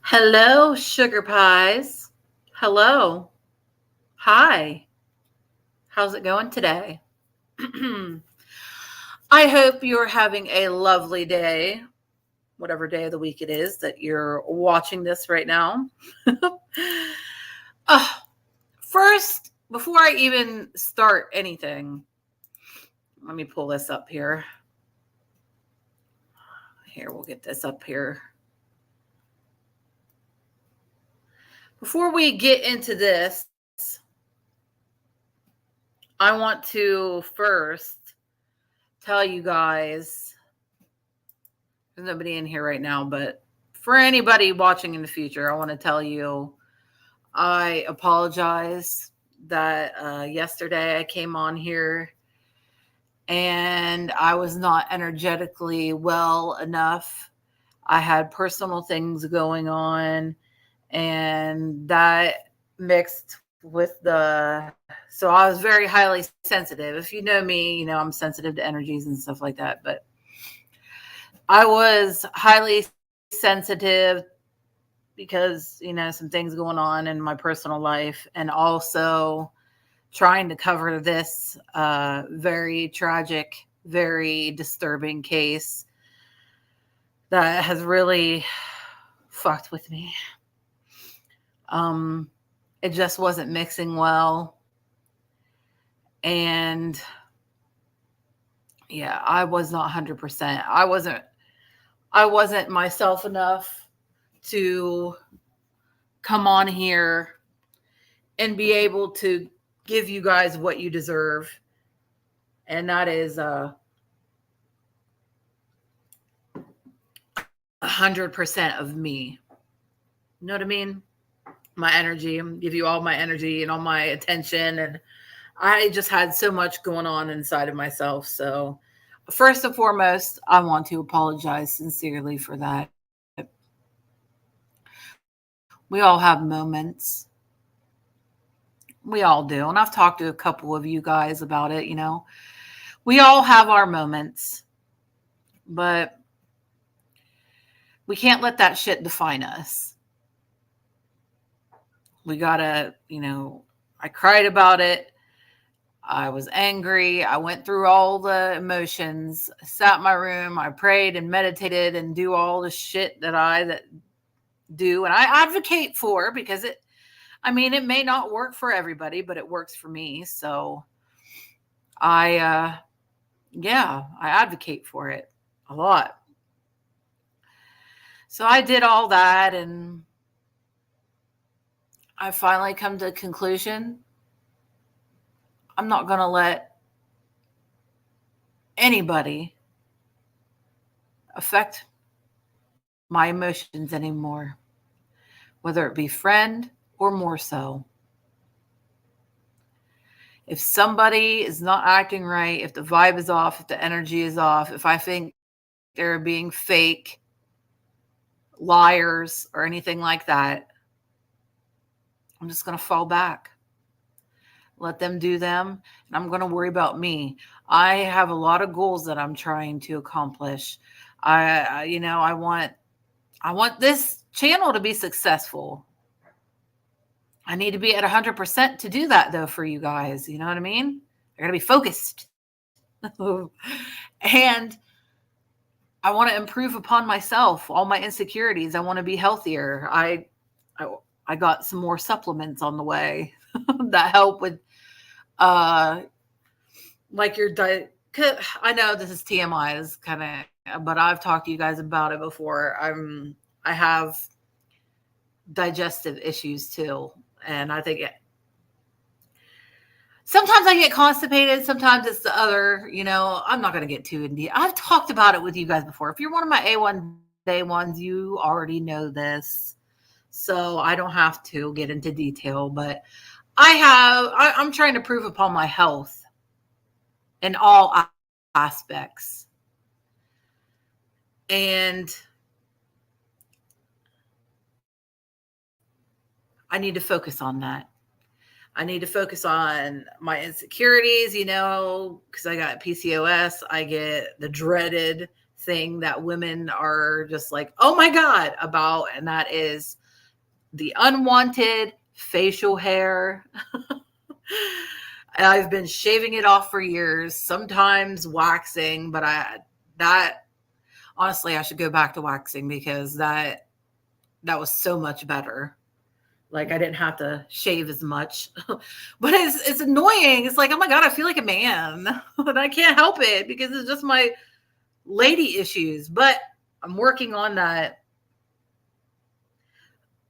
Hello, sugar pies. Hello. Hi. How's it going today? I hope you're having a lovely day, whatever day of the week it is that you're watching this right now. uh, First, before I even start anything, let me pull this up here. Here, we'll get this up here. Before we get into this, I want to first tell you guys there's nobody in here right now, but for anybody watching in the future, I want to tell you I apologize that yesterday I came on here and I was not energetically well enough. I had personal things going on, and that mixed with so I was very highly sensitive. If you know me, you know I'm sensitive to energies and stuff like that, but I was highly sensitive because, some things going on in my personal life, and also trying to cover this very tragic, very disturbing case that has really fucked with me. It just wasn't mixing well. And yeah, I was not 100%. I wasn't myself enough to come on here and be able to give you guys what you deserve. And that is 100% of me. You know what I mean? My energy, give you all my energy and all my attention. And I just had so much going on inside of myself. So first and foremost, I want to apologize sincerely for that. We all have moments. We all do. And I've talked to a couple of you guys about it, We all have our moments, but we can't let that shit define us. We gotta, I cried about it. I was angry. I went through all the emotions, sat in my room. I prayed and meditated and do all the shit that do. And I advocate for, because it may not work for everybody, but it works for me. So I advocate for it a lot. So I did all that, and I finally come to a conclusion. I'm not going to let anybody affect my emotions anymore, whether it be friend or more so. If somebody is not acting right, if the vibe is off, if the energy is off, if I think they're being fake, liars, or anything like that, I'm just going to fall back. Let them do them, and I'm going to worry about me. I have a lot of goals that I'm trying to accomplish. I want this channel to be successful. I need to be at 100% to do that, though, for you guys. You know what I mean? They're going to be focused. And I want to improve upon myself, all my insecurities. I want to be healthier. I got some more supplements on the way that help with like your diet. I know this is TMI, is kind of, but I've talked to you guys about it before. I have digestive issues too, and I think sometimes I get constipated. Sometimes it's the other. I'm not going to get too in deep. I've talked about it with you guys before. If you're one of my A1 day ones, you already know this, so I don't have to get into detail. But I'm trying to improve upon my health in all aspects. And I need to focus on that. I need to focus on my insecurities, because I got PCOS. I get the dreaded thing that women are just like, oh my God, about, and that is the unwanted facial hair. I've been shaving it off for years, sometimes waxing, but that honestly, I should go back to waxing because that was so much better. Like I didn't have to shave as much, but it's annoying. It's like, oh my God, I feel like a man, but I can't help it because it's just my lady issues. But I'm working on that.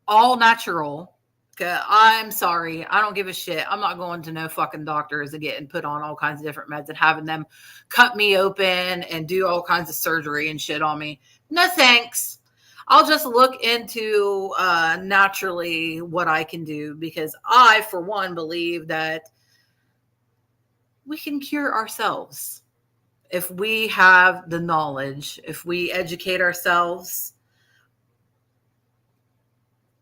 All natural. Okay, I'm sorry. I don't give a shit. I'm not going to no fucking doctors and getting put on all kinds of different meds and having them cut me open and do all kinds of surgery and shit on me. No thanks. I'll just look into naturally what I can do because I, for one, believe that we can cure ourselves if we have the knowledge, if we educate ourselves.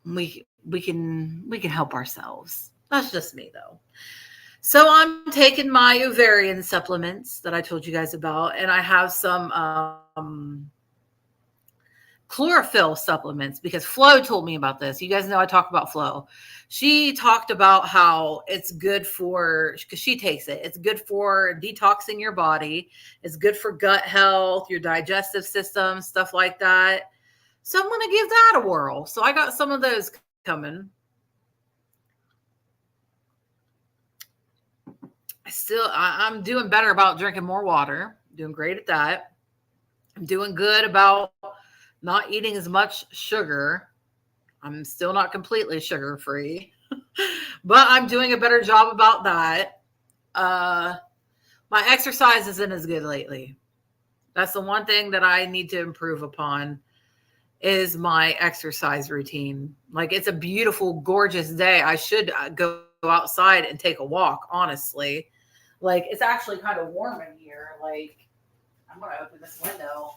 We can help ourselves. That's just me though. So I'm taking my ovarian supplements that I told you guys about, and I have some chlorophyll supplements because Flo told me about this. You guys know I talk about Flo. She talked about how it's good for, because she takes it, it's good for detoxing your body. It's good for gut health, your digestive system, stuff like that. So I'm going to give that a whirl. So I got some of those coming. I'm doing better about drinking more water. Doing great at that. I'm doing good about not eating as much sugar. I'm still not completely sugar free, but I'm doing a better job about that. My exercise isn't as good lately. That's the one thing that I need to improve upon is my exercise routine. Like it's a beautiful, gorgeous day. I should go outside and take a walk, honestly. Like it's actually kind of warm in here. Like I'm going to open this window.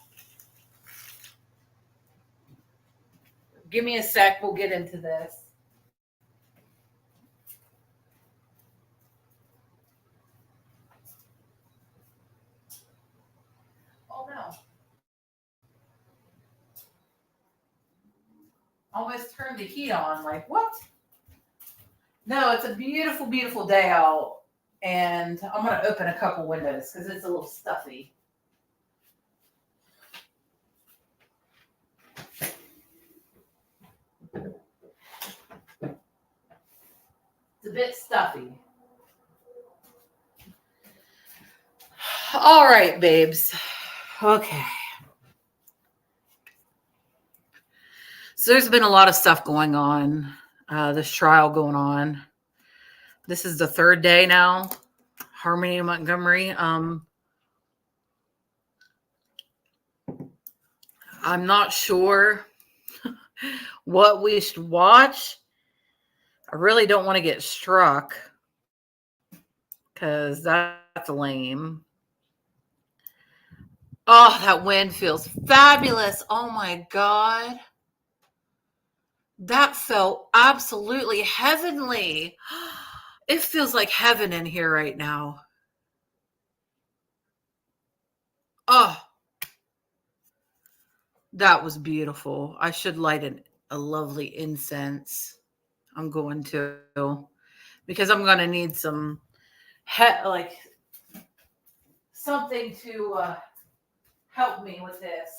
Give me a sec. We'll get into this. Oh no. Almost turned the heat on. Like what? No, it's a beautiful, beautiful day out. And I'm going to open a couple windows because it's a little stuffy. It's a bit stuffy. All right, babes. Okay. So there's been a lot of stuff going on. This trial going on. This is the third day now. Harmony Montgomery. I'm not sure what we should watch. I really don't want to get struck because that's lame. Oh, that wind feels fabulous. Oh my God. That felt absolutely heavenly. It feels like heaven in here right now. Oh, that was beautiful. I should light a lovely incense. I'm going to, because I'm going to need some, like, something to help me with this.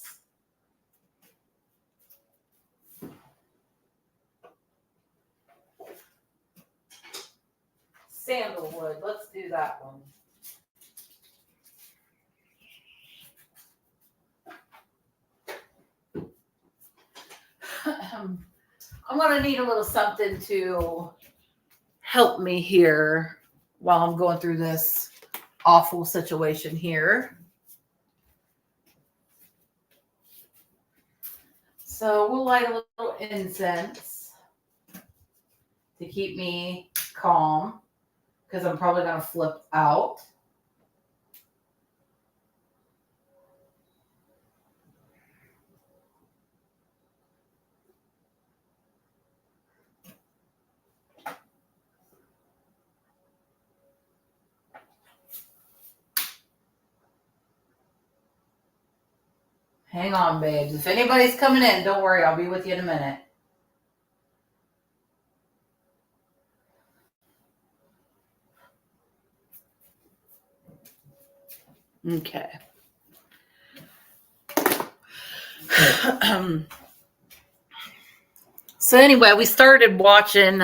Sandalwood. Let's do that one. I'm going to need a little something to help me here while I'm going through this awful situation here. So we'll light a little incense to keep me calm because I'm probably going to flip out. Hang on, babes. If anybody's coming in, don't worry. I'll be with you in a minute. Okay. So anyway, we started watching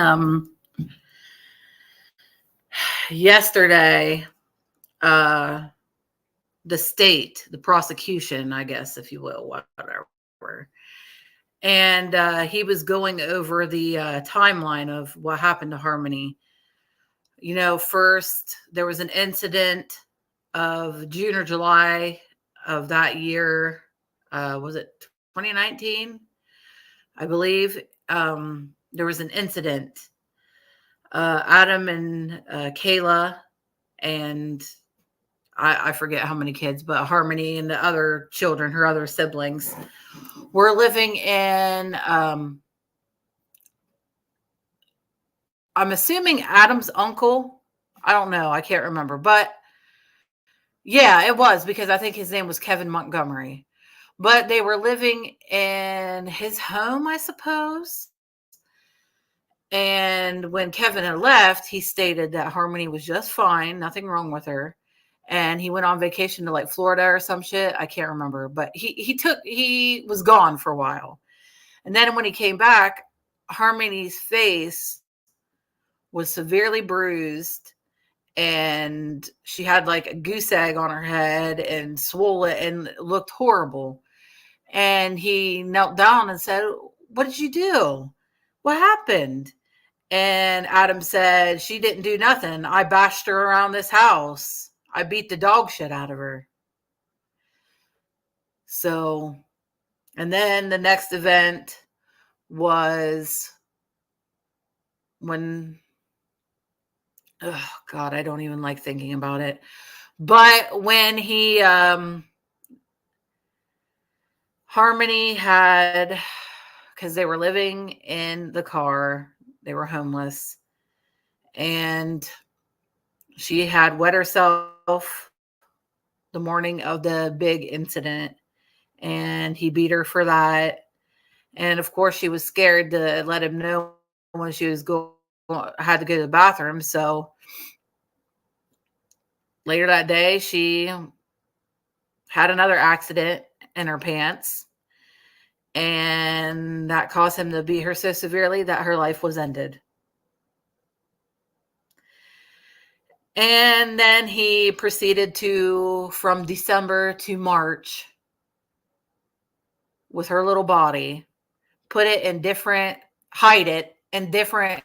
yesterday the state, the prosecution, I guess, if you will, whatever. And he was going over the timeline of what happened to Harmony. You know, first there was an incident of June or July of that year. Was it 2019? I believe. There was an incident. Adam and Kayla and I forget how many kids, but Harmony and the other children, her other siblings, were living in, I'm assuming Adam's uncle. I don't know. I can't remember. But yeah, it was because I think his name was Kevin Montgomery. But they were living in his home, I suppose. And when Kevin had left, he stated that Harmony was just fine, nothing wrong with her. And he went on vacation to like Florida or some shit. I can't remember, but he was gone for a while. And then when he came back, Harmony's face was severely bruised and she had like a goose egg on her head and swollen and looked horrible. And he knelt down and said, "What did you do? What happened?" And Adam said, "She didn't do nothing. I bashed her around this house. I beat the dog shit out of her." So, and then the next event was when, oh God, I don't even like thinking about it. But when Harmony had, because they were living in the car, they were homeless, and she had wet herself the morning of the big incident, and he beat her for that. And of course, she was scared to let him know when she was had to go to the bathroom. So later that day, she had another accident in her pants, and that caused him to beat her so severely that her life was ended. And then he proceeded to, from December to March, with her little body, put it in different, hide it in different,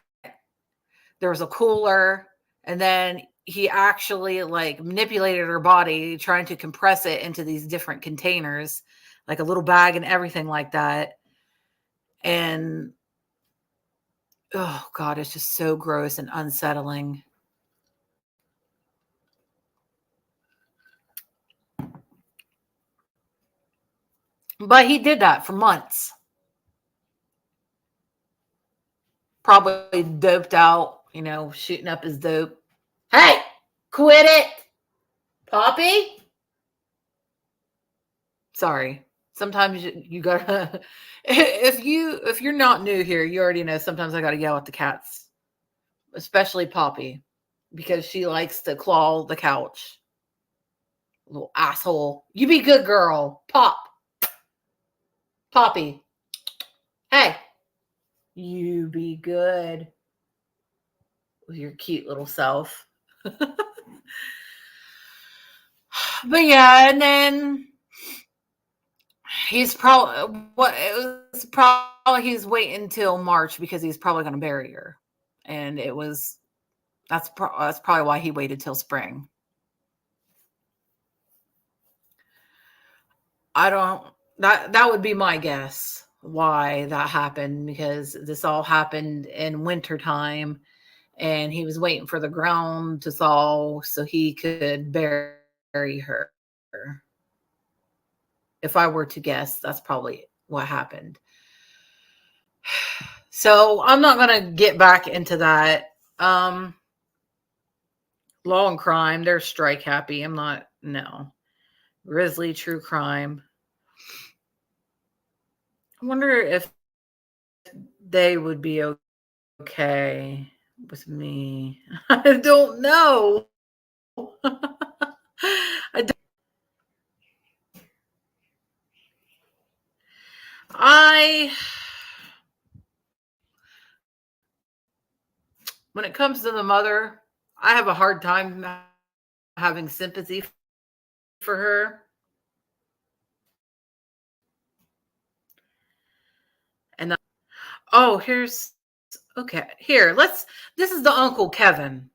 there was a cooler, and then he actually like manipulated her body, trying to compress it into these different containers, like a little bag and everything like that. And oh God, it's just so gross and unsettling. But he did that for months. Probably doped out, you know, shooting up his dope. Hey, quit it, Poppy. Sorry. Sometimes you gotta if you're not new here, you already know sometimes I gotta yell at the cats, especially Poppy, because she likes to claw the couch. Little asshole. You be good girl. Poppy. Hey. You be good with your cute little self. But yeah, and then he's probably he's waiting until March because he's probably going to bury her, and that's probably why he waited till spring. I don't that would be my guess why that happened, because this all happened in wintertime and he was waiting for the ground to thaw so he could bury her. If I were to guess, that's probably what happened. So I'm not going to get back into that. Law and crime, they're strike happy. I'm not, no. Grizzly true crime. I wonder if they would be okay with me. I don't know. I, don't- I, when it comes to the mother, I have a hard time having sympathy for her. And oh, here's okay. Here, this is the Uncle Kevin.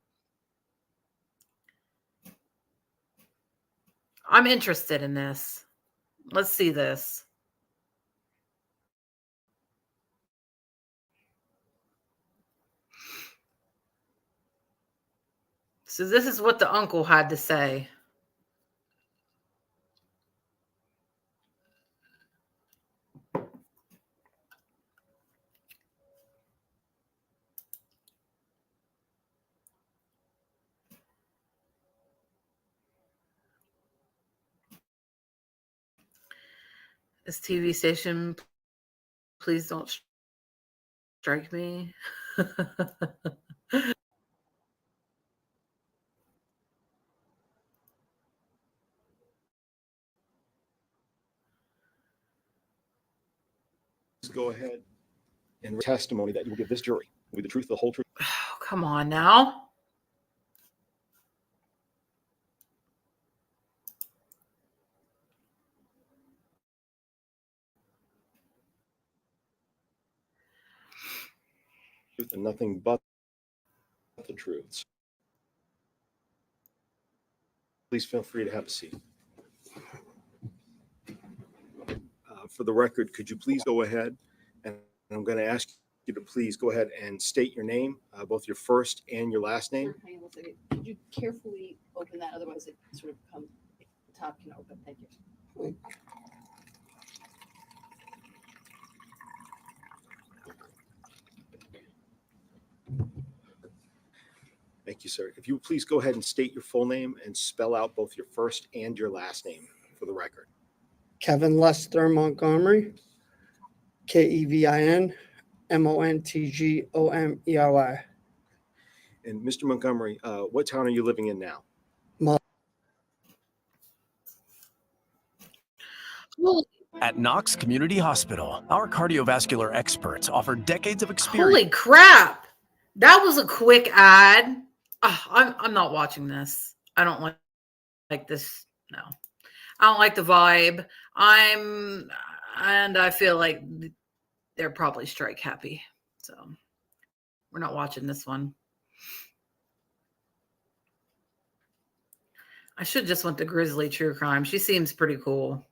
I'm interested in this. Let's see this. So this is what the uncle had to say. This TV station, please don't strike me. Go ahead and testimony that you will give this jury will be the truth, the whole truth. Oh, come on now. And nothing but the truth. Please feel free to have a seat. For the record, could you please go ahead, and I'm going to ask you to please go ahead and state your name, both your first and your last name. Sure, hang on a second. Could you carefully open that? Otherwise, it sort of comes, the top can open. Thank you. Thank you, sir. If you would please go ahead and state your full name and spell out both your first and your last name for the record. Kevin Lester Montgomery, KEVIN MONTGOMERY. And Mr. Montgomery, what town are you living in now? At Knox Community Hospital, our cardiovascular experts offer decades of experience. Holy crap. That was a quick ad. I'm not watching this. I don't like this. No. I don't like the vibe. And I feel like they're probably strike happy. So we're not watching this one. I should just went to Grizzly True Crime. She seems pretty cool.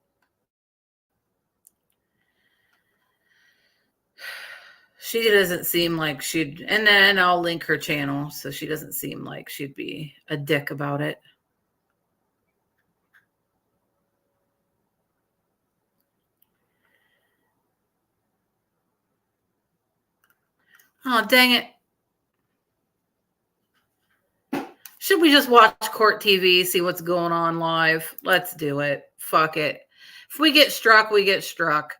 She doesn't seem like she'd, and then I'll link her channel. So she doesn't seem like she'd be a dick about it. Oh, dang it. Should we just watch court TV, see what's going on live? Let's do it. Fuck it. If we get struck, we get struck.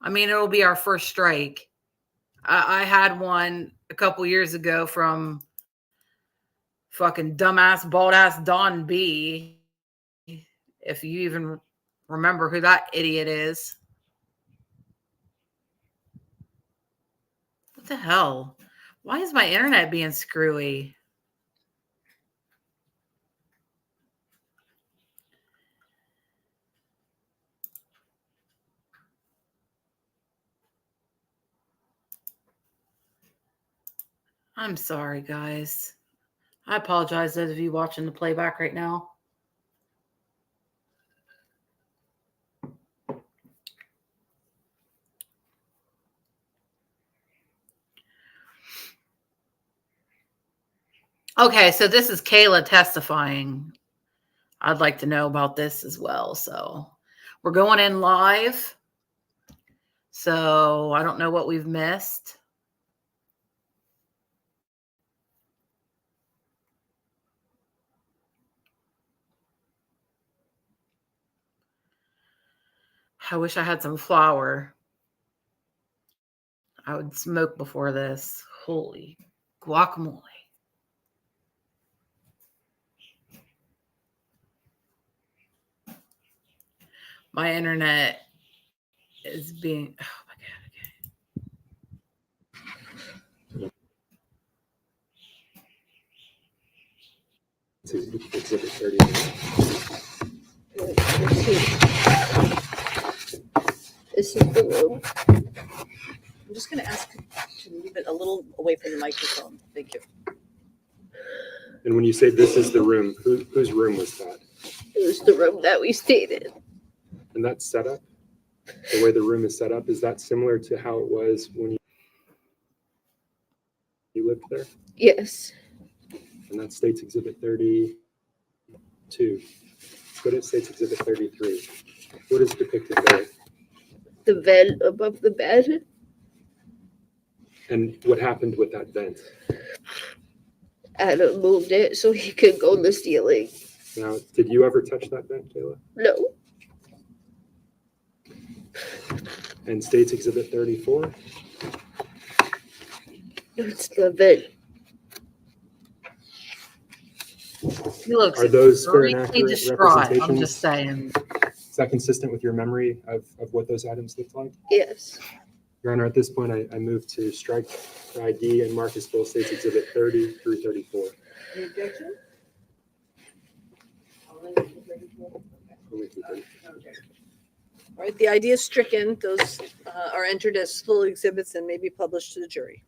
I mean, it'll be our first strike. I had one a couple years ago from fucking dumbass, bald ass Don B. If you even remember who that idiot is. What the hell? Why is my internet being screwy? I'm sorry, guys. I apologize those of you watching the playback right now. Okay, so this is Kayla testifying. I'd like to know about this as well. So we're going in live. So I don't know what we've missed. I wish I had some flour. I would smoke before this. Holy guacamole. My internet is being, oh my God. Exhibit 30. Let's see. This is the room. I'm just gonna ask to move it a little away from the microphone. Thank you. And when you say this is the room, whose room was that? It was the room that we stayed in. And that setup, the way the room is set up, is that similar to how it was when you lived there? Yes. And that states Exhibit 32. What it states Exhibit 33. What is depicted there? The vent above the bed. And what happened with that vent? Adam moved it so he could go in the ceiling. Now, did you ever touch that vent, Kayla? No. And states Exhibit 34. It's the vent. He looks Are those fair and extremely accurate distraught. I'm representations? just saying. Is that consistent with your memory of what those items looked like? Yes. Your Honor, at this point, I move to strike the ID and mark as full states Exhibit 30 through 34. Any objection? All right, the idea is stricken. Those are entered as full exhibits and may be published to the jury.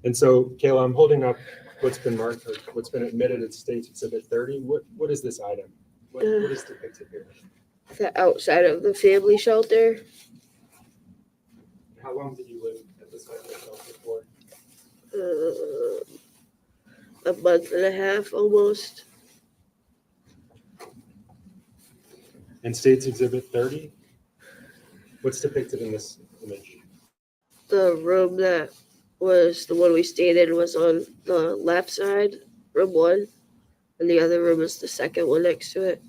And so, Kayla, I'm holding up what's been marked or what's been admitted as states Exhibit 30. What is this item? What is depicted here? The outside of the family shelter. How long did you live at this family shelter for? A month and a half almost. And states Exhibit 30? What's depicted in this image? The room that was the one we stayed in was on the left side, room 1, and the other room is the second one next to it.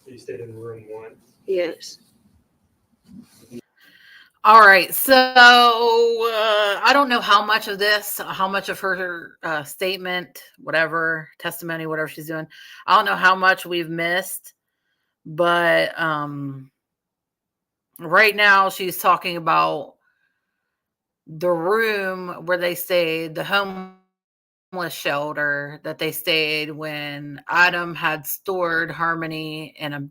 So you stayed in room 1. Yes. All right. So I don't know how much of this, how much of her statement, whatever, testimony, whatever she's doing. I don't know how much we've missed, but right now she's talking about the room where they stayed, the homeless shelter that they stayed when Adam had stored Harmony in a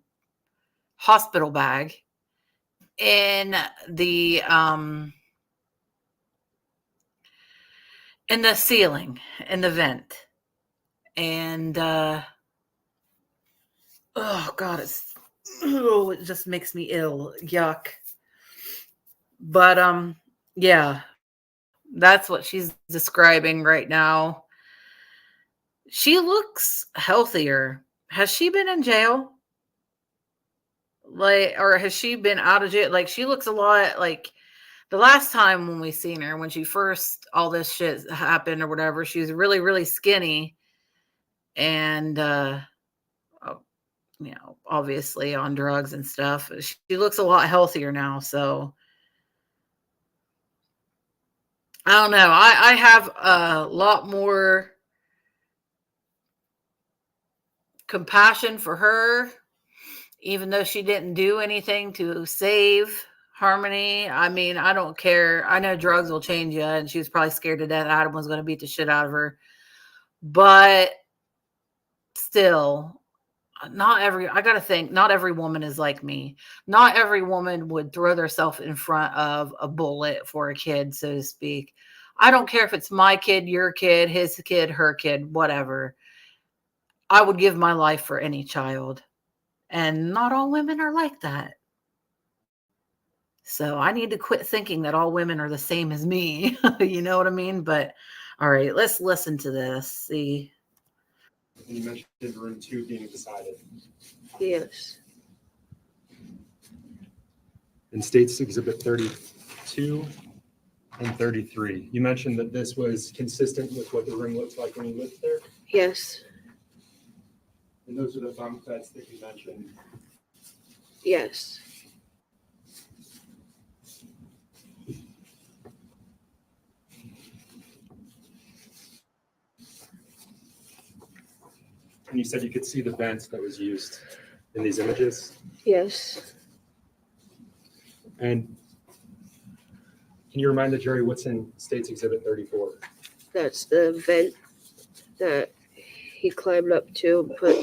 hospital bag in the ceiling, in the vent. And oh God, it just makes me ill. Yuck. But yeah, that's what she's describing right now. She looks healthier. Has she been in jail? Like, or has she been out of jail? Like, she looks a lot like the last time when we seen her, when she first, all this shit happened or whatever, she was really, really skinny. And, obviously on drugs and stuff. She looks a lot healthier now. So I don't know. I have a lot more compassion for her, even though she didn't do anything to save Harmony. I mean, I don't care. I know drugs will change you, and she was probably scared to death Adam was going to beat the shit out of her. But still, I got to think, not every woman is like me. Not every woman would throw herself in front of a bullet for a kid, so to speak. I don't care if it's my kid, your kid, his kid, her kid, whatever. I would give my life for any child. And not all women are like that. So I need to quit thinking that all women are the same as me. You know what I mean? But all right, let's listen to this. See. And you mentioned room 2 being decided. Yes. And states Exhibit 32 and 33. You mentioned that this was consistent with what the room looked like when you lived there. Yes. And those are the bunk beds that you mentioned. Yes. And you said you could see the vent that was used in these images. Yes. And can you remind the jury what's in State's Exhibit 34? That's the vent that he climbed up to and put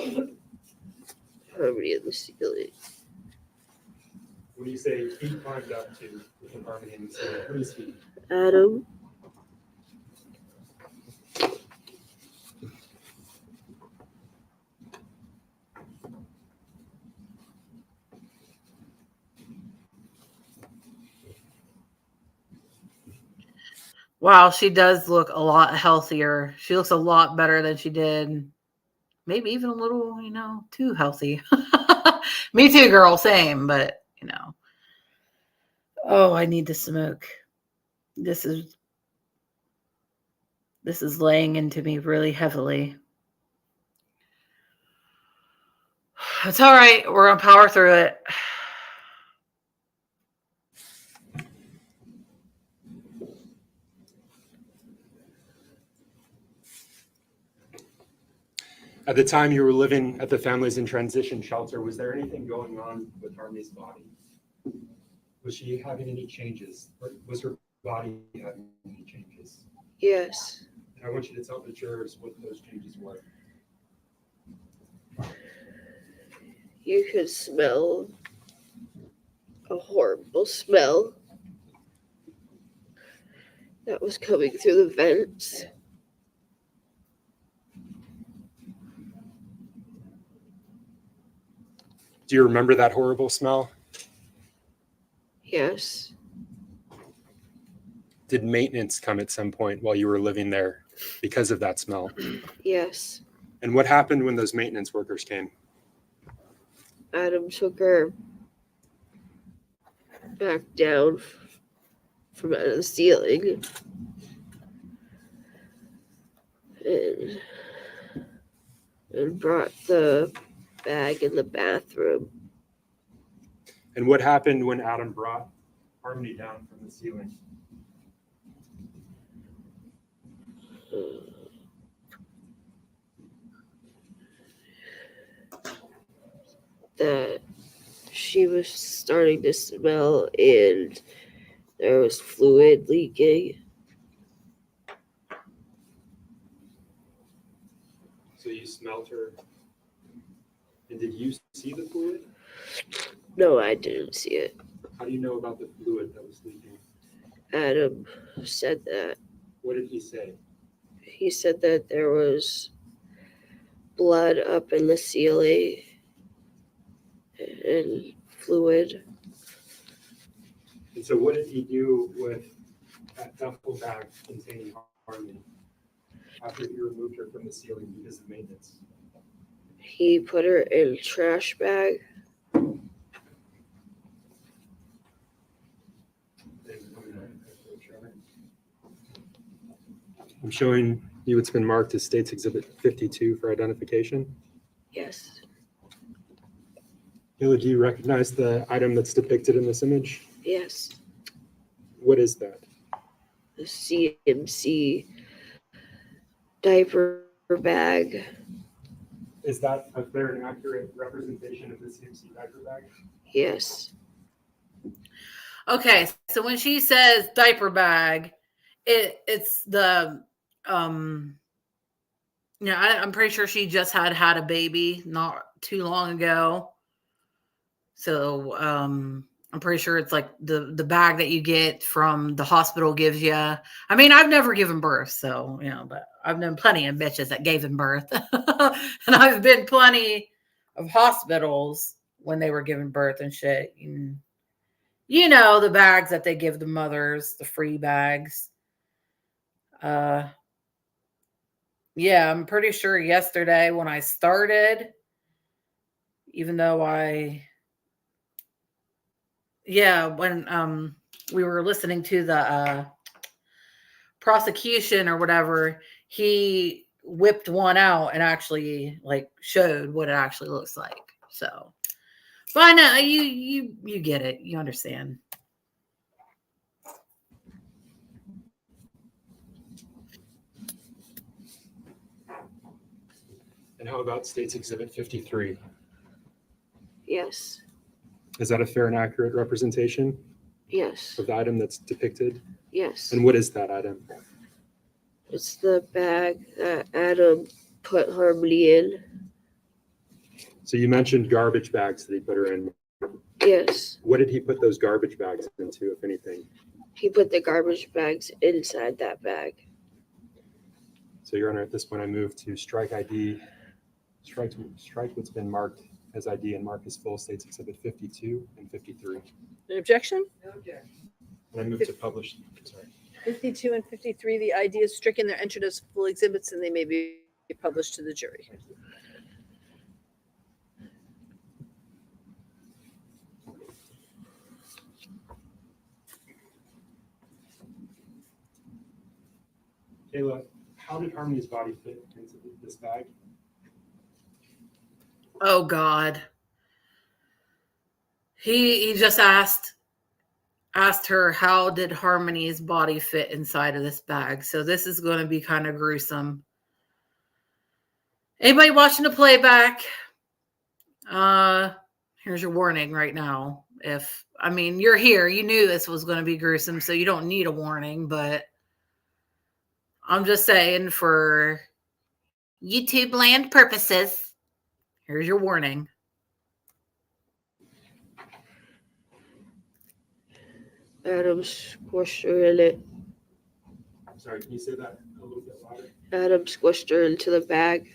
Harmony in the ceiling. When you say he climbed up to with Harmony in the ceiling, who is he? Adam. Wow, she does look a lot healthier. She looks a lot better than she did. Maybe even a little, too healthy. Me too, girl. Same, but Oh, I need to smoke. This is laying into me really heavily. It's all right. We're gonna power through it. At the time you were living at the Families in Transition shelter, was there anything going on with Harmony's body? Was she having any changes? Or was her body having any changes? Yes. And I want you to tell the jurors what those changes were. You could smell a horrible smell that was coming through the vents. Do you remember that horrible smell? Yes. Did maintenance come at some point while you were living there because of that smell? Yes. And what happened when those maintenance workers came? Adam took her back down from out of the ceiling and brought the bag in the bathroom. And what happened when Adam brought Harmony down from the ceiling? That she was starting to smell and there was fluid leaking. So you smelled her. And did you see the fluid? No, I didn't see it. How do you know about the fluid that was leaking? Adam said that. What did he say? He said that there was blood up in the ceiling and fluid. And so what did he do with that duffel bag containing Harmony after he removed her from the ceiling because of maintenance? He put her in a trash bag. I'm showing you what's been marked as State's Exhibit 52 for identification. Yes. Hila, do you recognize the item that's depicted in this image? Yes. What is that? The CMC diaper bag. Is that a fair and accurate representation of the CMC diaper bag? Yes. Okay, so when she says diaper bag, it's the I'm pretty sure she just had a baby not too long ago. So I'm pretty sure it's like the bag that you get from the hospital gives you. I mean, I've never given birth, so but I've known plenty of bitches that gave birth, and I've been plenty of hospitals when they were giving birth and shit. The bags that they give the mothers, the free bags. Yeah, I'm pretty sure yesterday when I started, even though when we were listening to the prosecution or whatever, he whipped one out and actually showed what it actually looks like. So, but I know you get it, you understand. And how about State's Exhibit 53? Yes. Is that a fair and accurate representation Yes. of the item that's depicted? Yes. And what is that item? It's the bag that Adam put Harmony in. So you mentioned garbage bags that he put her in. Yes. What did he put those garbage bags into, if anything? He put the garbage bags inside that bag. So, Your Honor, at this point, I move to strike ID, strike what's been marked as ID and mark as full States Exhibit 52 and 53. An objection? And I move to publish, sorry. 52 and 53, the ID is stricken. They're entered as full exhibits and they may be published to the jury. Kayla, how did Harmony's body fit into this bag? Oh God. He just asked her how did Harmony's body fit inside of this bag. So this is going to be kind of gruesome. Anybody watching the playback? Here's your warning right now. You're here, you knew this was going to be gruesome, so you don't need a warning, but I'm just saying for YouTube land purposes, here's your warning. Adam squished her in it. Sorry, can you say that a little bit louder? Adam squished her into the bag.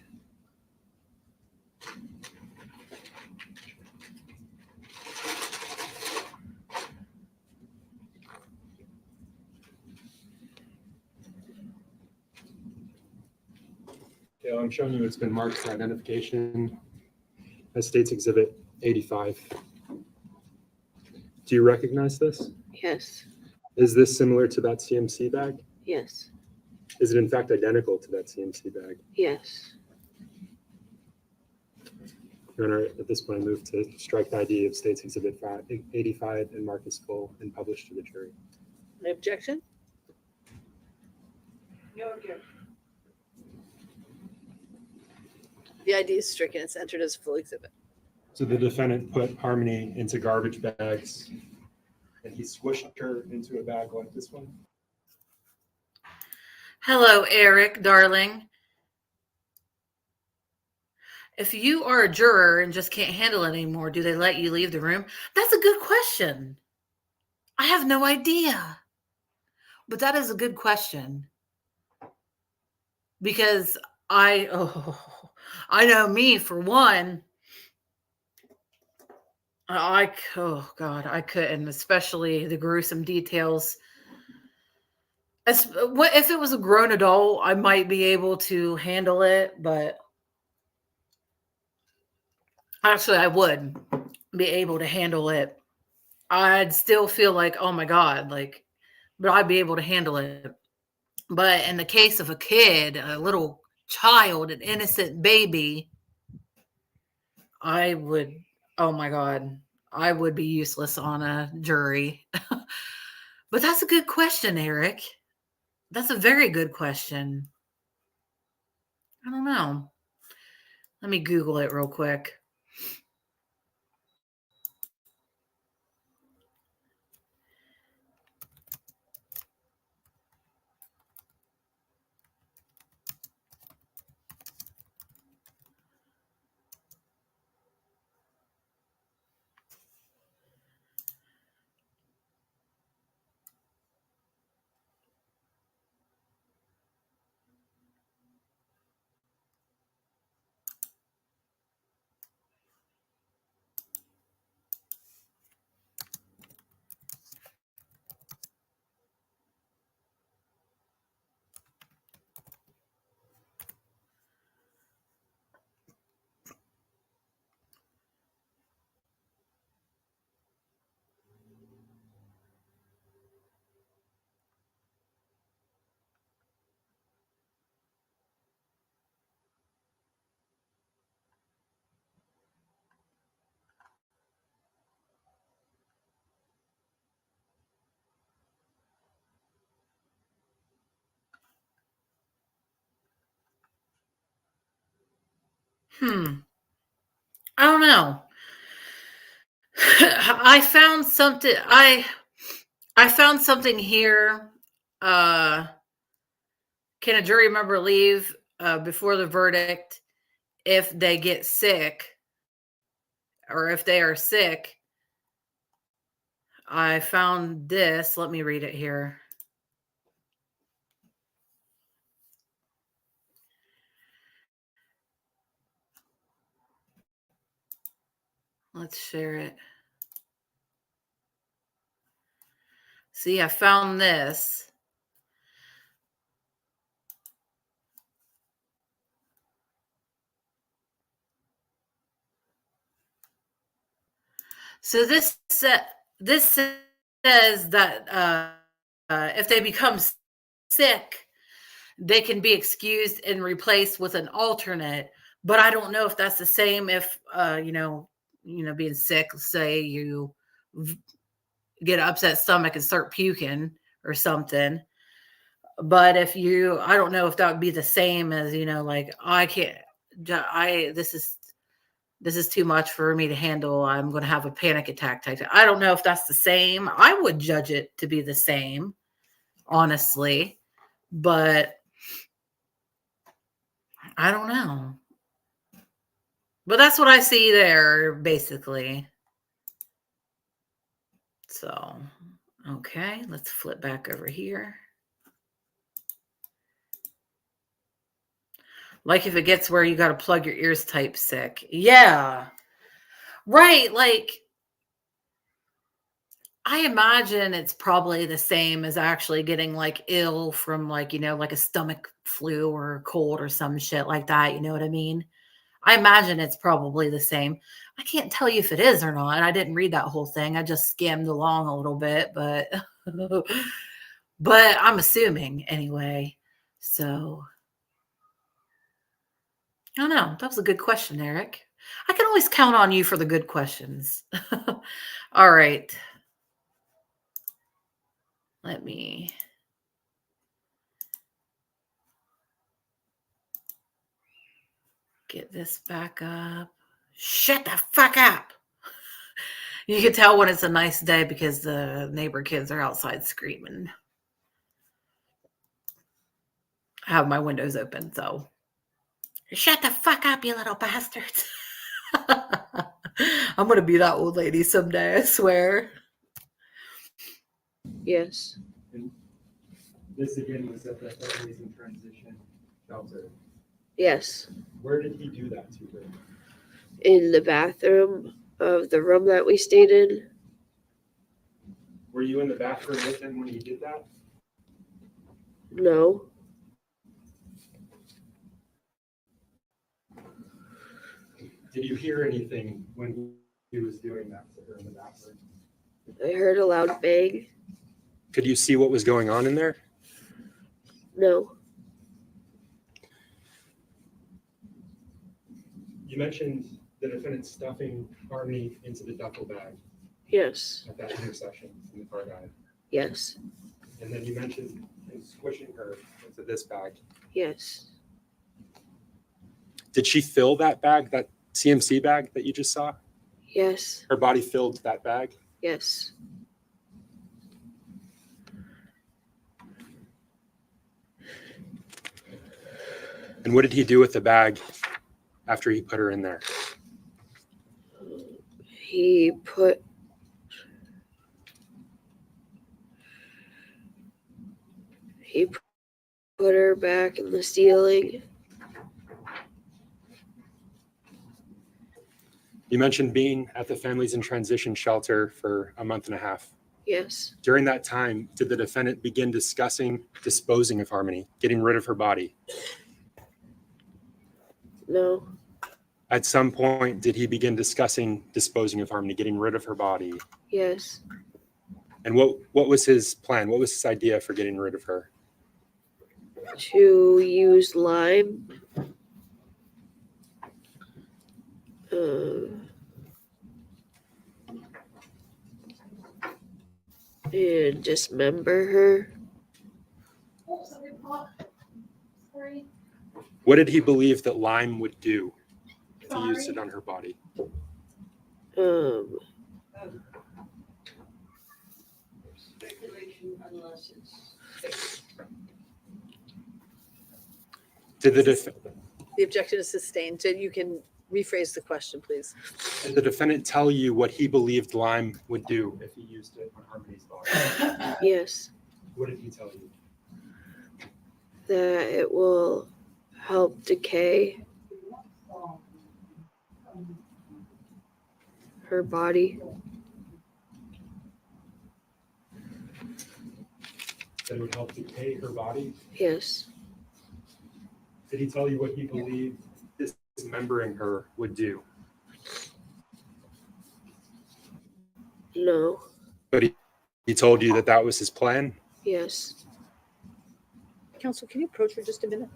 Yeah, I'm showing you it's been marked for identification as States Exhibit 85. Do you recognize this? Yes. Is this similar to that CMC bag? Yes. Is it in fact identical to that CMC bag? Yes. Your Honor, at this point, I move to strike the ID of States Exhibit 85 and mark as full and publish to the jury. An objection? The ID is stricken. It's entered as full exhibit. So the defendant put Harmony into garbage bags and he squished her into a bag like this one. Hello, Eric, darling. If you are a juror and just can't handle it anymore, do they let you leave the room? That's a good question. I have no idea. But that is a good question. Because I know me for one. Oh God, I couldn't, especially the gruesome details. What if it was a grown adult? I might be able to handle it, but actually, I would be able to handle it. I'd still feel like, oh my God, but I'd be able to handle it. But in the case of a kid, a little child, an innocent baby, I would, oh my God, I would be useless on a jury. But that's a good question, Eric. That's a very good question. I don't know. Let me Google it real quick. I don't know. I found something. I found something here. Can a jury member leave before the verdict if they get sick or if they are sick? I found this. Let me read it here. Let's share it. See, I found this. So this says that if they become sick, they can be excused and replaced with an alternate. But I don't know if that's the same if being sick. Say you get an upset stomach and start puking or something. But if I don't know if that would be the same as like I can't. This is too much for me to handle. I'm going to have a panic attack type. I don't know if that's the same. I would judge it to be the same, honestly, but I don't know. But that's what I see there, basically. So, okay, let's flip back over here. Like if it gets where you got to plug your ears type sick. Yeah. Right. Like, I imagine it's probably the same as actually getting like ill from like a stomach flu or a cold or some shit like that. You know what I mean? I imagine it's probably the same. I can't tell you if it is or not. I didn't read that whole thing. I just skimmed along a little bit, but but I'm assuming anyway. So I don't know. That was a good question, Eric. I can always count on you for the good questions. All right. Let me get this back up. Shut the fuck up. You can tell when it's a nice day because the neighbor kids are outside screaming. I have my windows open, so shut the fuck up, you little bastards. I'm going to be that old lady someday, I swear. Yes. And this again was at the families in transition shelter. Yes. Where did he do that to her? In the bathroom of the room that we stayed in. Were you in the bathroom with him when he did that? No. Did you hear anything when he was doing that to her in the bathroom? I heard a loud bang. Could you see what was going on in there? No. You mentioned the defendant stuffing Harmony into the duffel bag Yes. at that intersection in the car guide. Yes. And then you mentioned him squishing her into this bag. Yes. Did she fill that bag, that CMC bag that you just saw? Yes. Her body filled that bag? Yes. And what did he do with the bag after he put her in there? He put her back in the ceiling. You mentioned being at the families in transition shelter for a month and a half. Yes. During that time, did the defendant begin discussing disposing of Harmony, getting rid of her body? No. At some point, did he begin discussing disposing of Harmony, getting rid of her body? Yes. And what was his plan? What was his idea for getting rid of her? To use lime. And dismember her. What did he believe that lime would do? he used it on her body? Did the The objection is sustained. So you can rephrase the question, please. did the defendant tell you what he believed lime would do if he used it on Harmony's body? Yes, What did he tell you? that it will help decay her body. That it would help decay her body? Yes, Did he tell you what he believed dismembering her would do? no, But he told you that that was his plan? yes. Counsel, can you approach for just a minute?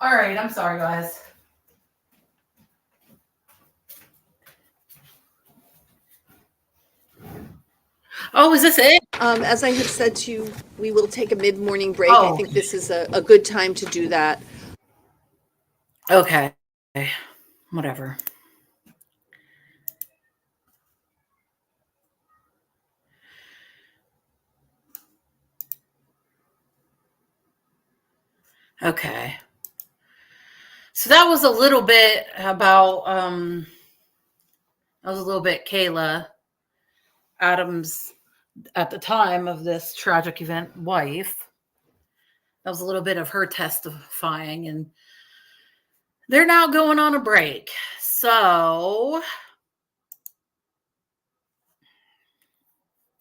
All right, I'm sorry, guys. Oh, is this it? As I had said to you, we will take a mid-morning break. Oh. I think this is a good time to do that. Okay. Whatever. Okay. So that was a little bit about that was a little bit Kayla Adams at the time of this tragic event wife. That was a little bit of her testifying, and they're now going on a break. So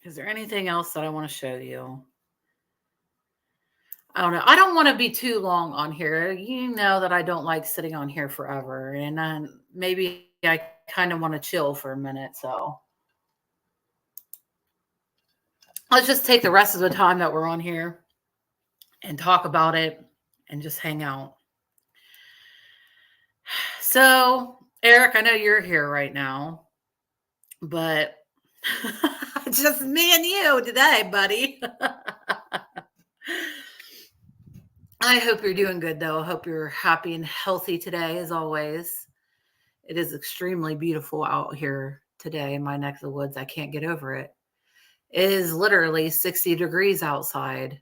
is there anything else that I want to show you? I don't know. I don't want to be too long on here. You know that I don't like sitting on here forever. And maybe I kind of want to chill for a minute. So let's just take the rest of the time that we're on here and talk about it and just hang out. So, Eric, I know you're here right now, but just me and you today, buddy. I hope you're doing good, though. I hope you're happy and healthy today, as always. It is extremely beautiful out here today in my neck of the woods. I can't get over it. It is literally 60 degrees outside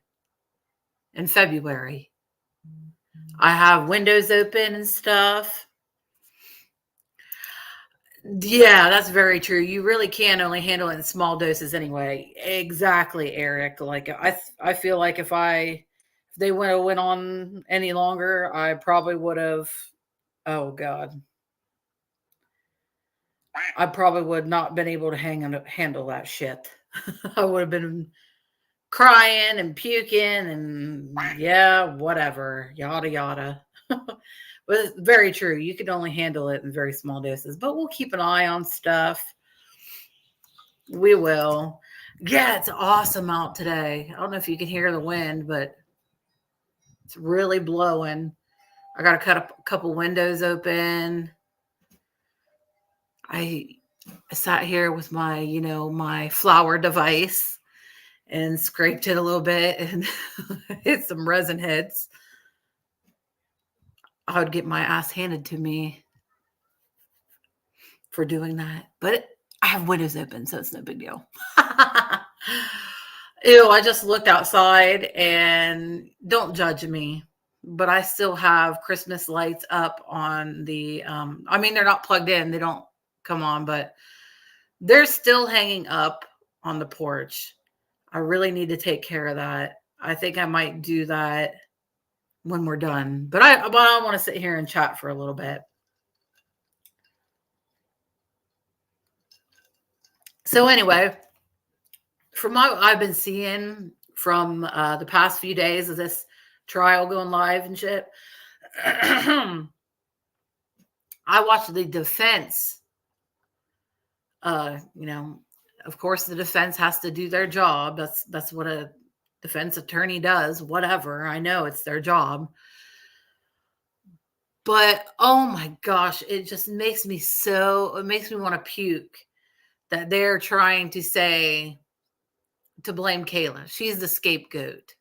in February. I have windows open and stuff. Yeah, that's very true. You really can only handle it in small doses anyway. Exactly, Eric. Like I feel like if they would have went on any longer, I probably would have. Oh God, I probably would not been able to handle that shit. I would have been crying and puking and yeah, whatever, yada yada. But it's very true. You can only handle it in very small doses, but we'll keep an eye on stuff. We will. Yeah, it's awesome out today. I don't know if you can hear the wind, but it's really blowing. I got to cut a couple windows open. I sat here with my, my flower device and scraped it a little bit and hit some resin hits. I would get my ass handed to me for doing that, but I have windows open, so it's no big deal. Ew, I just looked outside and don't judge me, but I still have Christmas lights up on the, they're not plugged in. They don't come on, but they're still hanging up on the porch. I really need to take care of that. I think I might do that when we're done, but I want to sit here and chat for a little bit. So anyway, from what I've been seeing from the past few days of this trial going live and shit, I watched the defense. Of course, the defense has to do their job. That's what a defense attorney does. Whatever. I know it's their job. But oh my gosh, it just makes me it makes me want to puke that they're trying to blame Kayla. She's the scapegoat.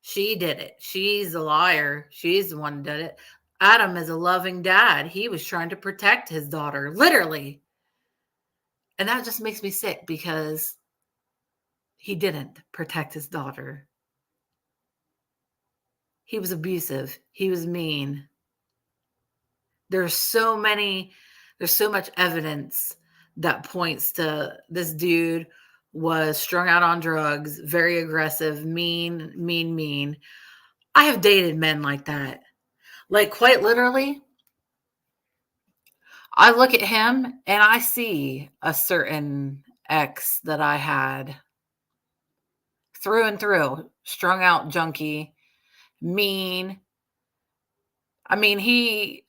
She did it. She's a liar. She's the one who did it. Adam is a loving dad. He was trying to protect his daughter, literally. And that just makes me sick because he didn't protect his daughter. He was abusive. He was mean. There's so much evidence that points to this dude was strung out on drugs, very aggressive, mean. I have dated men like that. Like, quite literally, I look at him and I see a certain ex that I had through and through, strung out junkie, mean. I mean, he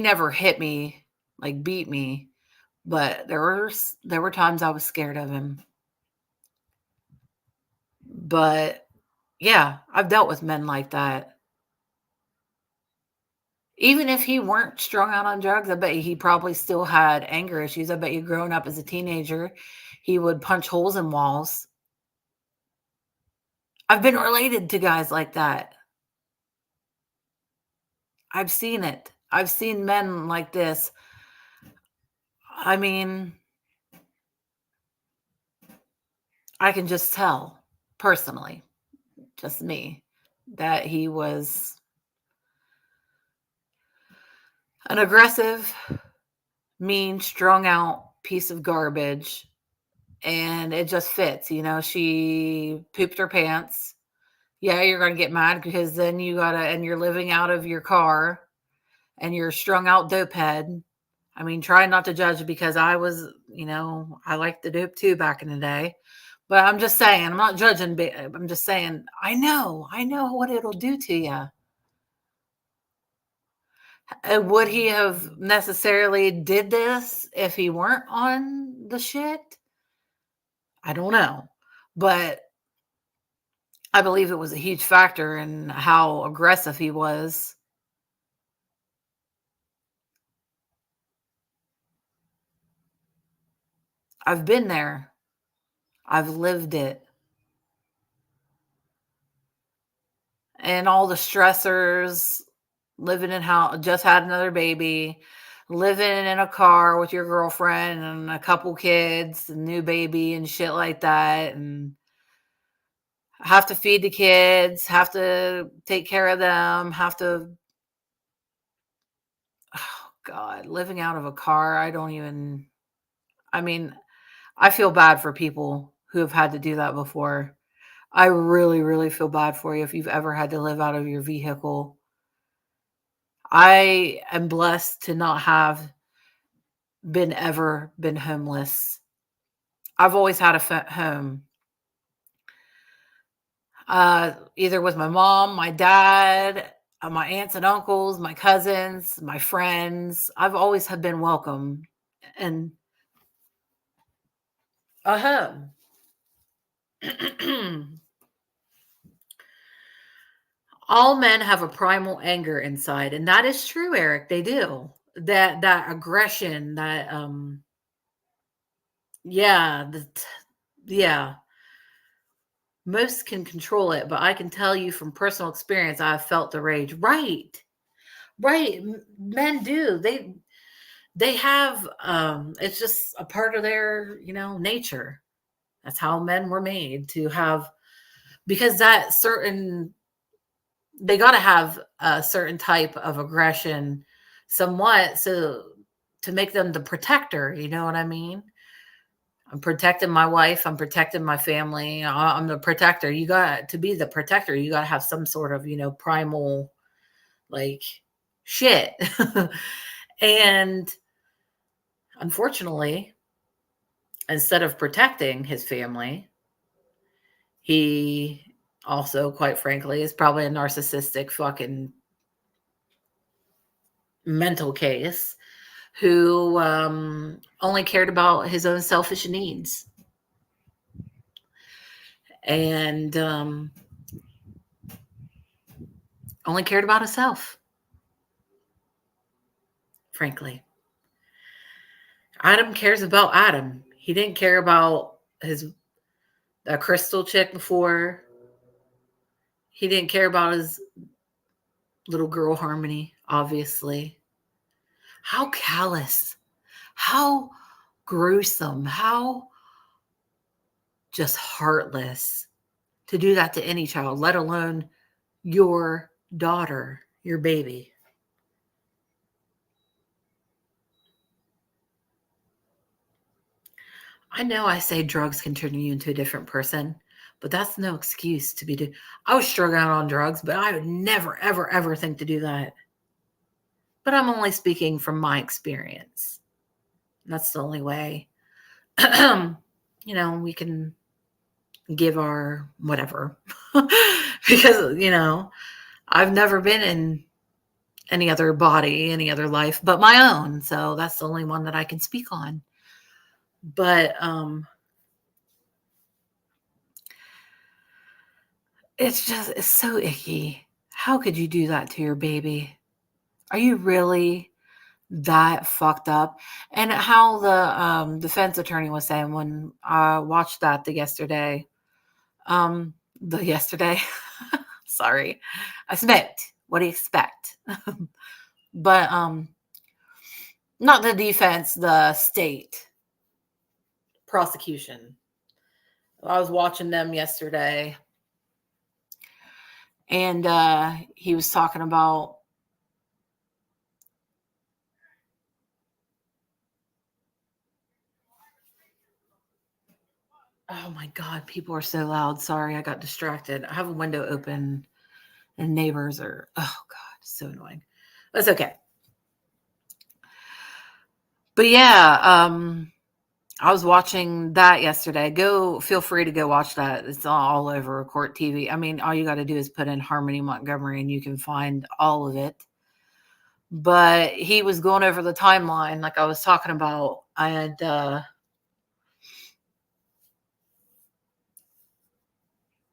never hit me, like beat me, but there were times I was scared of him. But yeah, I've dealt with men like that. Even if he weren't strung out on drugs, I bet he probably still had anger issues. I bet you growing up as a teenager, he would punch holes in walls. I've been related to guys like that. I've seen it. I've seen men like this. I mean, I can just tell personally, just me, that he was an aggressive, mean, strung out piece of garbage. And it just fits, she pooped her pants. Yeah, you're going to get mad because then and you're living out of your car and you're strung out dope head. I mean, try not to judge because I was, I liked the dope too back in the day. But I'm just saying, I'm not judging. But I'm just saying, I know what it'll do to you. Would he have necessarily did this if he weren't on the shit? I don't know. But I believe it was a huge factor in how aggressive he was. I've been there. I've lived it. And all the stressors, living in house, just had another baby, living in a car with your girlfriend and a couple kids, a new baby and shit like that. And have to feed the kids, have to take care of them, oh God, living out of a car. I feel bad for people who have had to do that before. I really, really feel bad for you if you've ever had to live out of your vehicle. I am blessed to not have been homeless. I've always had a home. Either with my mom, my dad, my aunts and uncles, my cousins, my friends. I've always have been welcome and a home. All men have a primal anger inside, and that is true, Eric. They do. That aggression, yeah, yeah. Most can control it, but I can tell you from personal experience, I've felt the rage. Right. Right. Men do. They have it's just a part of their, nature. That's how men were made to have, because they got to have a certain type of aggression somewhat, so to make them the protector, you know what I mean? I'm protecting my wife, I'm protecting my family, I'm the protector. You got to be the protector, you got to have some sort of, primal like shit. And unfortunately, instead of protecting his family, he also, quite frankly, is probably a narcissistic fucking mental case who only cared about his own selfish needs. And only cared about himself. frankly. Adam cares about Adam. He didn't care about his crystal chick before. He didn't care about his little girl Harmony, obviously. How callous, how gruesome, how just heartless to do that to any child, let alone your daughter, your baby. I know I say drugs can turn you into a different person, but that's no excuse to be I was struggling out on drugs, but I would never, ever, ever think to do that. But I'm only speaking from my experience. That's the only way, we can give our whatever. Because, I've never been in any other body, any other life but my own. So that's the only one that I can speak on. But it's so icky. How could you do that to your baby? Are you really that fucked up? And how the defense attorney was saying when I watched that the yesterday, sorry, I smoked. What do you expect? But not the defense, the state prosecution. I was watching them yesterday, and he was talking about oh my God, people are so loud. Sorry, I got distracted. I have a window open and neighbors are, oh God, so annoying. That's okay. But yeah, I was watching that yesterday. Feel free to go watch that. It's all over Court TV. I mean, all you got to do is put in Harmony Montgomery and you can find all of it. But he was going over the timeline like I was talking about. And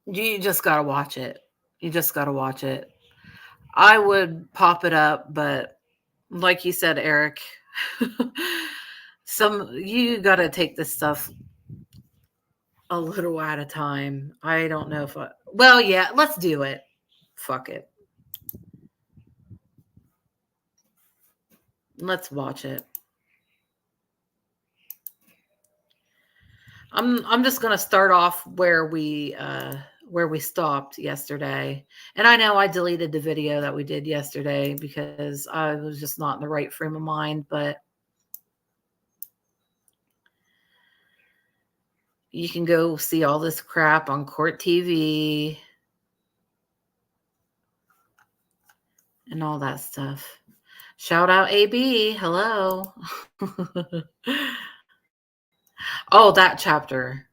you just got to watch it. You just got to watch it. I would pop it up, but like you said, Eric, you got to take this stuff a little at a time. I don't know if well, yeah, let's do it. Fuck it. Let's watch it. I'm just going to start off where we stopped yesterday. And I know I deleted the video that we did yesterday because I was just not in the right frame of mind, but you can go see all this crap on Court TV and all that stuff. Shout out AB. Hello. Oh, that chapter.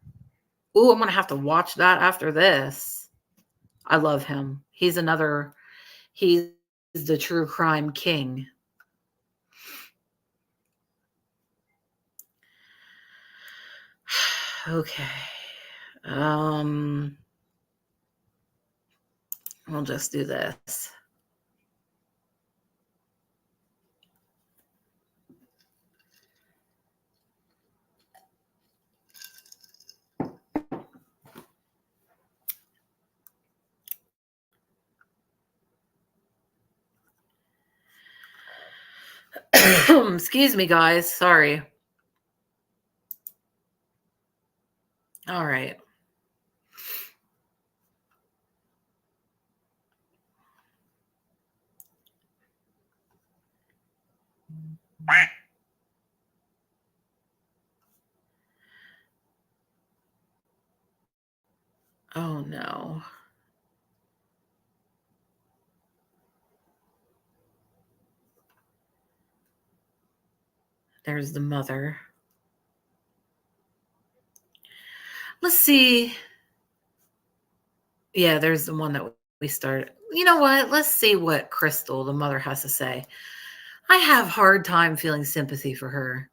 Ooh, I'm going to have to watch that after this. I love him. He's the true crime king. Okay. We'll just do this. Excuse me, guys. Sorry. All right. Oh, no. There's the mother. Let's see. Yeah, there's the one that we started. You know what? Let's see what Crystal, the mother, has to say. I have a hard time feeling sympathy for her.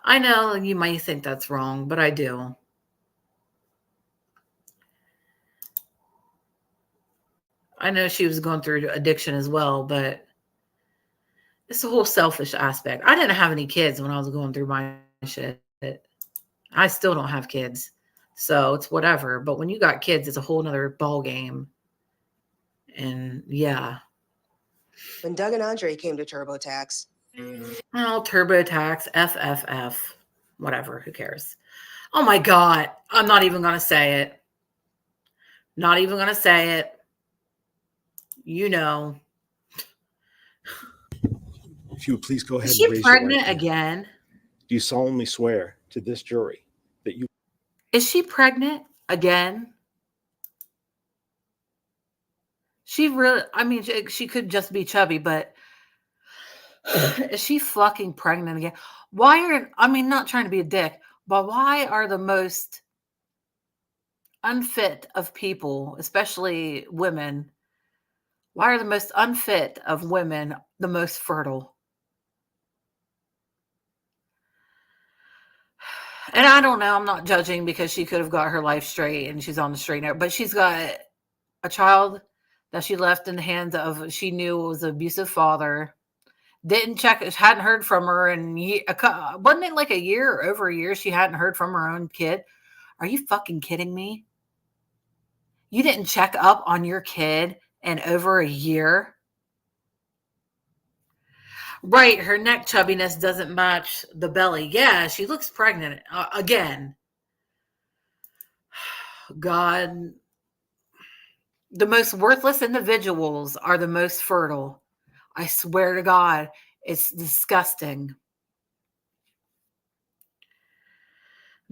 I know you might think that's wrong, but I do. I know she was going through addiction as well, but It's a whole selfish aspect. I didn't have any kids when I was going through my shit. I still don't have kids. So it's whatever. But when you got kids, it's a whole nother ball game. And yeah. When Doug and Andre came to TurboTax, Oh, TurboTax, FFF, whatever. Who cares? Oh my God. I'm not even going to say it. Not even going to say it. You know. If you would please go ahead Is and she raise your right pregnant hand. again? Do you solemnly swear to this jury that you Is she pregnant again? She really, I mean, she could just be chubby, but is she fucking pregnant again? I mean, not trying to be a dick, but why are the most unfit of people, especially women, why are the most unfit of women the most fertile? And I don't know, I'm not judging because she could have got her life straight and she's on the straight and narrow, but she's got a child that she left in the hands of, she knew was an abusive father. Didn't check, hadn't heard from her, and wasn't it like a year or over a year she hadn't heard from her own kid? Are you fucking kidding me? You didn't check up on your kid in over a year? Right, her neck chubbiness doesn't match the belly. Yeah, she looks pregnant again. God, the most worthless individuals are the most fertile. I swear to God, it's disgusting.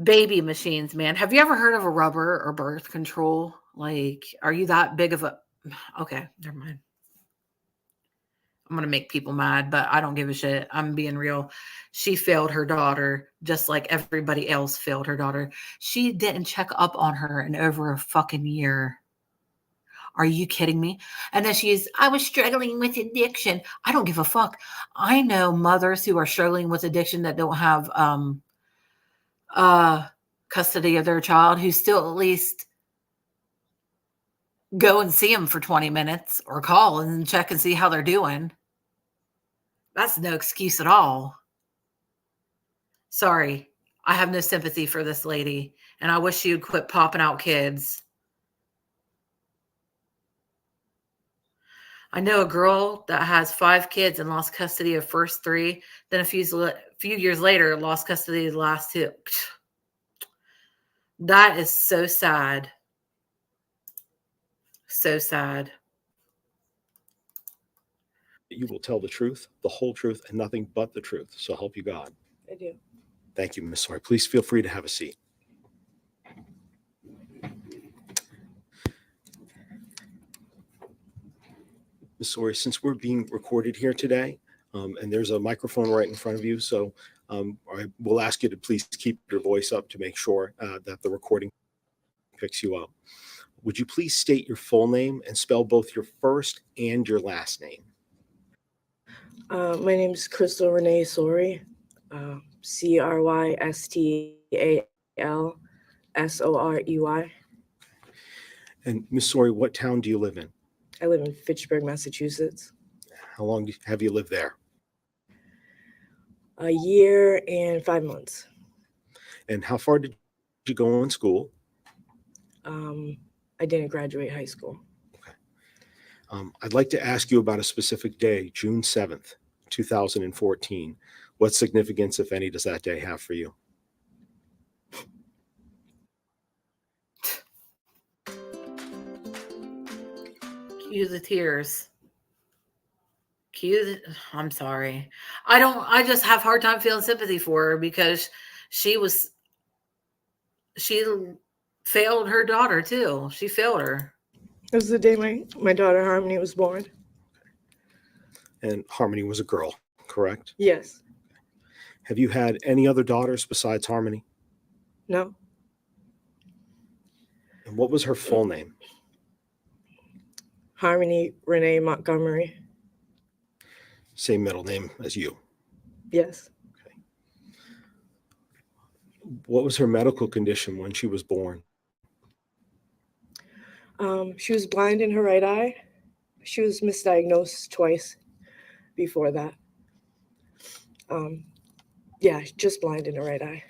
Baby machines, man. Have you ever heard of a rubber or birth control? Like, are you that big of a... Okay, never mind. I'm going to make people mad, but I don't give a shit. I'm being real. She failed her daughter just like everybody else failed her daughter. She didn't check up on her in over a fucking year. Are you kidding me? And then I was struggling with addiction. I don't give a fuck. I know mothers who are struggling with addiction that don't have custody of their child who still at least go and see them for 20 minutes or call and check and see how they're doing. That's no excuse at all. Sorry. I have no sympathy for this lady, and I wish she would quit popping out kids. I know a girl that has 5 kids and lost custody of first 3. Then a few years later, lost custody of the last 2. That is so sad. So sad. will tell the truth, the whole truth, and nothing but the truth. So help you God. I do. Thank you, Ms. Sawyer. Please feel free to have a seat. Ms. Sawyer, since we're being recorded here today, and there's a microphone right in front of you, so I will ask you to please keep your voice up to make sure that the recording picks you up. Would you please state your full name and spell both your first and your last name? My name is Crystal Renee Sorey, CrystalSorey. And Ms. Sawyer, what town do you live in? I live in Fitchburg, Massachusetts. How long have you lived there? A year and 5 months. And how far did you go in school? I didn't graduate high school. I'd like to ask you about a specific day, June 7th, 2014. What significance, if any, does that day have for you? Cue the tears. I'm sorry. I just have a hard time feeling sympathy for her because she failed her daughter too. She failed her. It was the day my daughter Harmony was born. And Harmony was a girl, correct? Yes. Have you had any other daughters besides Harmony? No. And what was her full name? Harmony Renee Montgomery. Same middle name as you. Yes. Okay. What was her medical condition when she was born? She was blind in her right eye. She was misdiagnosed twice before that. Yeah, just blind in the right eye.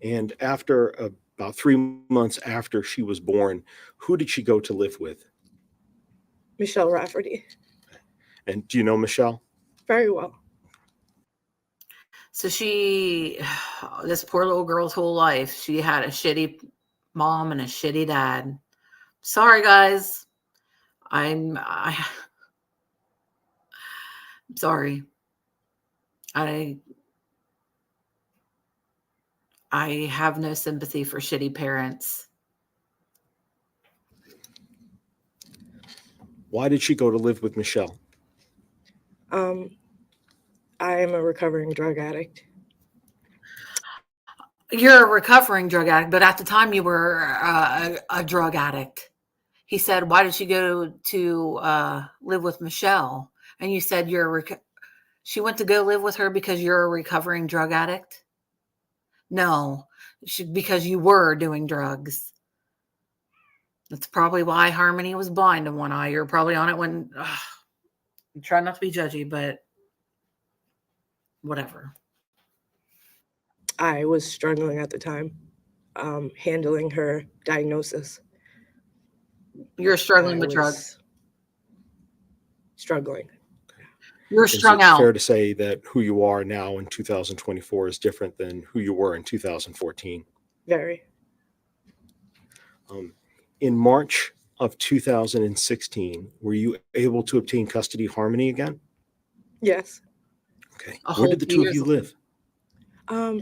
And after about 3 months after she was born, who did she go to live with? Michelle Rafferty. And do you know Michelle? Very well. So this poor little girl's whole life, she had a shitty mom and a shitty dad. Sorry, guys. I'm sorry. I have no sympathy for shitty parents. Why did she go to live with Michelle? I am a recovering drug addict. You're a recovering drug addict, but at the time you were a drug addict. He said, "Why did she go to live with Michelle?" And you said she went to go live with her because you're a recovering drug addict. No, because you were doing drugs. That's probably why Harmony was blind in one eye. You're probably on it when. I'm trying not to be judgy, but whatever. I was struggling at the time, handling her diagnosis. You're struggling I with was drugs. Struggling. You're Is strung it out. fair to say that who you are now in 2024 is different than who you were in 2014? Very. In March of 2016, were you able to obtain custody of Harmony again? Yes. Okay. A Where whole did the two of year's- you live?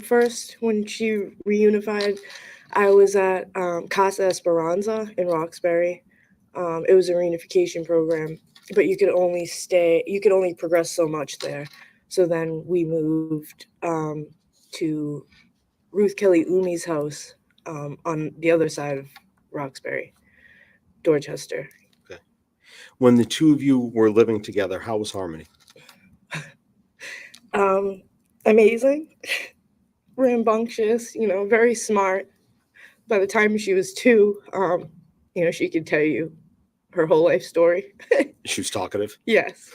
First, when she reunified, I was at Casa Esperanza in Roxbury. It was a reunification program, but you could only progress so much there. So then we moved to Ruth Kelly Umi's house on the other side of Roxbury, Dorchester. When the two of you were living together, how was Harmony? Amazing, rambunctious, very smart. By the time she was 2, she could tell you her whole life story. She was talkative. Yes.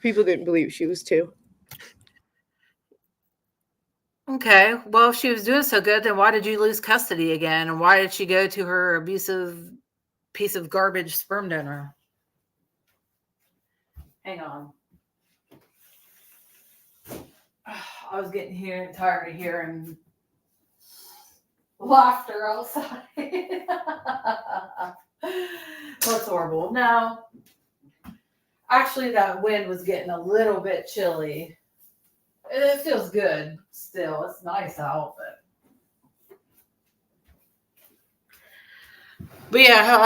People didn't believe she was 2. Okay. Well, if she was doing so good, then why did you lose custody again? And why did she go to her abusive piece of garbage sperm donor? Hang on. I was getting tired of hearing laughter outside. That's horrible. No. Actually, that wind was getting a little bit chilly. It feels good still. It's nice out, but yeah,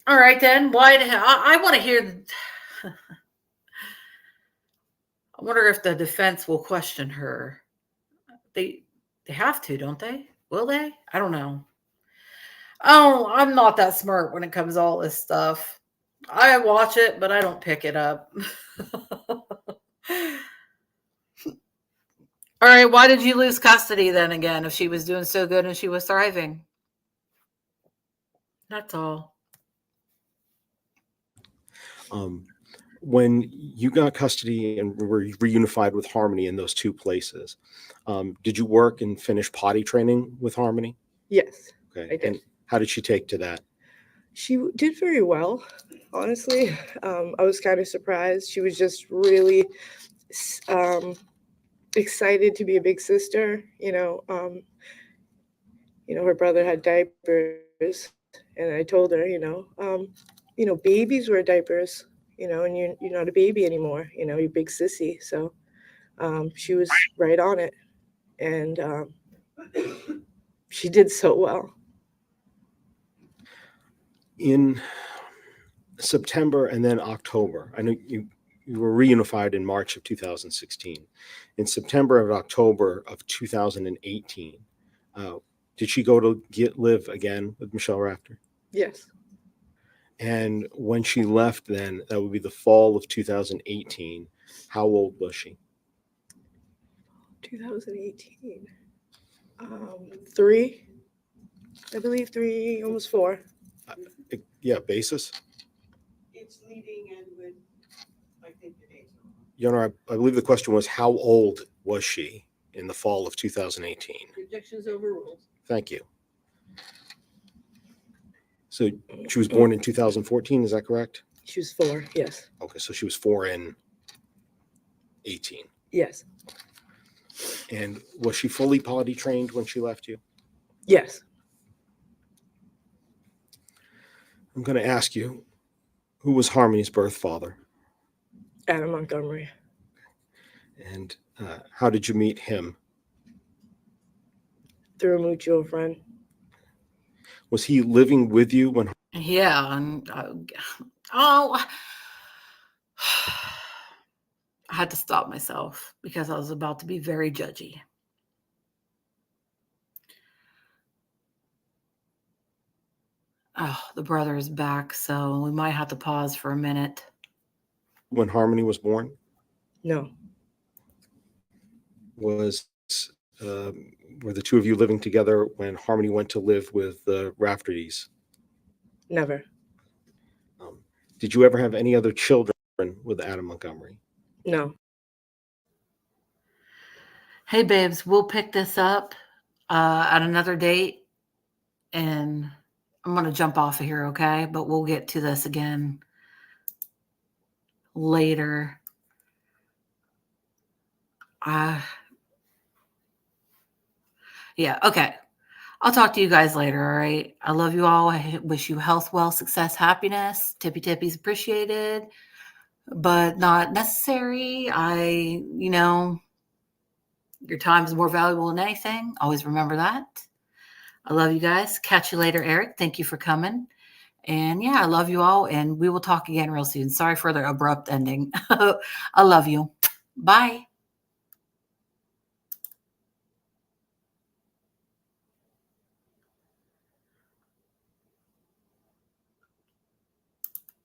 all right then. I want to hear I wonder if the defense will question her. They have to, don't they? Will they? I don't know. Oh, I'm not that smart when it comes to all this stuff. I watch it, but I don't pick it up. All right, why did you lose custody then again if she was doing so good and she was thriving? That's all. When you got custody and were reunified with Harmony in those two places, did you work and finish potty training with Harmony? Yes, Okay. I did. And how did she take to that? She did very well, honestly. I was kind of surprised. She was just really excited to be a big sister. Her brother had diapers, and I told her, babies wear diapers, and you're not a baby anymore. You're a big sissy. So she was right on it, and she did so well. In September and then October, I know you were reunified in March of 2016. In September and October of 2018, did she go to live again with Michelle Rafter? Yes. And when she left, then that would be the fall of 2018. How old was she? 2018. 3, I believe 3, almost 4. Yeah, basis. It's leading in with, I think, the dates. Your Honor, I believe the question was, how old was she in the fall of 2018? The objection is overruled. Thank you. So she was born in 2014, is that correct? She was 4. Yes. Okay, so she was 4 in 18. Yes. And was she fully potty trained when she left you? Yes. I'm going to ask you, who was Harmony's birth father? Adam Montgomery. And how did you meet him? Through a mutual friend. Was he living with you when? Yeah. And, oh, I had to stop myself because I was about to be very judgy. Oh, the brother is back, so we might have to pause for a minute. When Harmony was born? No. Was were the two of you living together when Harmony went to live with the Raftertys? Never. Did you ever have any other children with Adam Montgomery? No. Hey, babes, we'll pick this up at another date, and I'm going to jump off of here, okay? But we'll get to this again later. Yeah, okay. I'll talk to you guys later, all right? I love you all. I wish you health, wealth, success, happiness. Tippy tippies appreciated, but not necessary. Your time is more valuable than anything. Always remember that. I love you guys. Catch you later, Eric. Thank you for coming. And yeah, I love you all, and we will talk again real soon. Sorry for the abrupt ending. I love you. Bye.